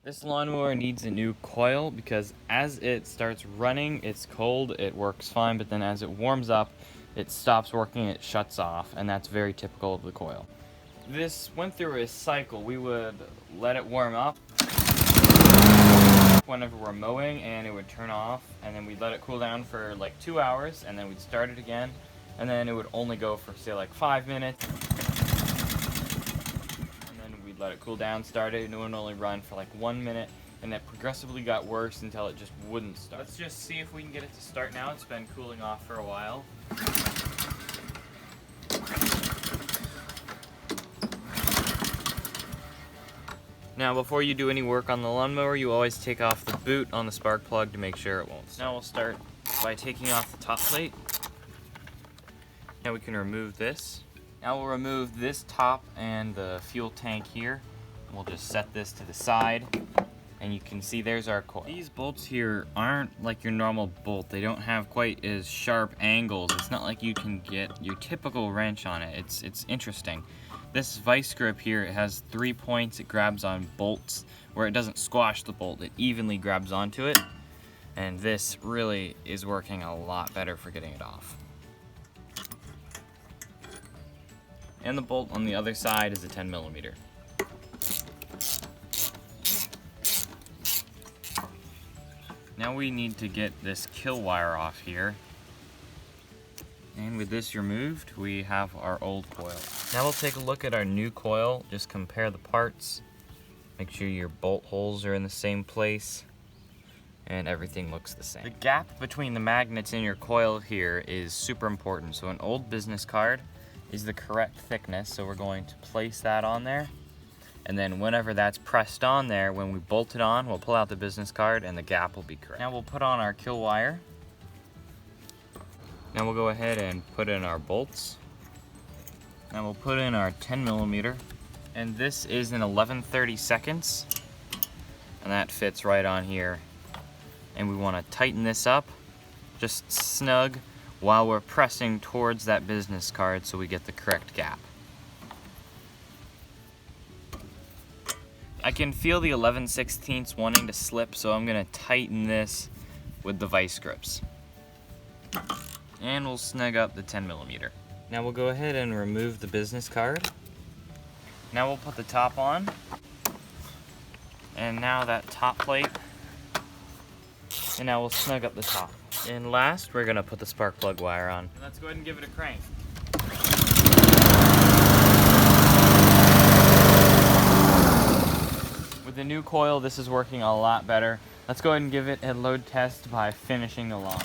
This lawnmower needs a new coil because as it starts running, it's cold, it works fine, but then as it warms up, it stops working, it shuts off, and that's very typical of the coil. This went through a cycle. We would let it warm up whenever we're mowing, and it would turn off, and then we'd let it cool down for like 2 hours, and then we'd start it again, and then it would only go for, say, like 5 minutes. We'd let it cool down, start it, and it would only run for like 1 minute, and it progressively got worse until it just wouldn't start. Let's just see if we can get it to start now. It's been cooling off for a while. Now before you do any work on the lawnmower, you always take off the boot on the spark plug to make sure it won't start. Now we'll start by taking off the top plate. Now we can remove this. Now we'll remove this top and the fuel tank here. We'll just set this to the side, and you can see there's our coil. These bolts here aren't like your normal bolt. They don't have quite as sharp angles. It's not like you can get your typical wrench on it. It's interesting. This vice grip here, it has 3 points. It grabs on bolts where it doesn't squash the bolt. It evenly grabs onto it, and this really is working a lot better for getting it off. And the bolt on the other side is a 10mm. Now we need to get this kill wire off here. And with this removed, we have our old coil. Now we'll take a look at our new coil, just compare the parts, make sure your bolt holes are in the same place, and everything looks the same. The gap between the magnets in your coil here is super important. So an old business card is the correct thickness, so we're going to place that on there, and then whenever that's pressed on there, when we bolt it on, we'll pull out the business card and the gap will be correct. Now we'll put on our kill wire. Now we'll go ahead and put in our bolts. Now we'll put in our 10mm, and this is an 11/32, and that fits right on here. And we want to tighten this up just snug while we're pressing towards that business card so we get the correct gap. I can feel the 11/16 wanting to slip, so I'm gonna tighten this with the vice grips. And we'll snug up the 10mm. Now we'll go ahead and remove the business card. Now we'll put the top on. And now that top plate. And now we'll snug up the top. And last, we're gonna put the spark plug wire on. Let's go ahead and give it a crank. With the new coil, this is working a lot better. Let's go ahead and give it a load test by finishing the lawn.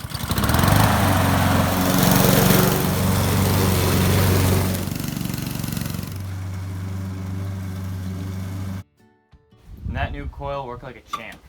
And that new coil worked like a champ.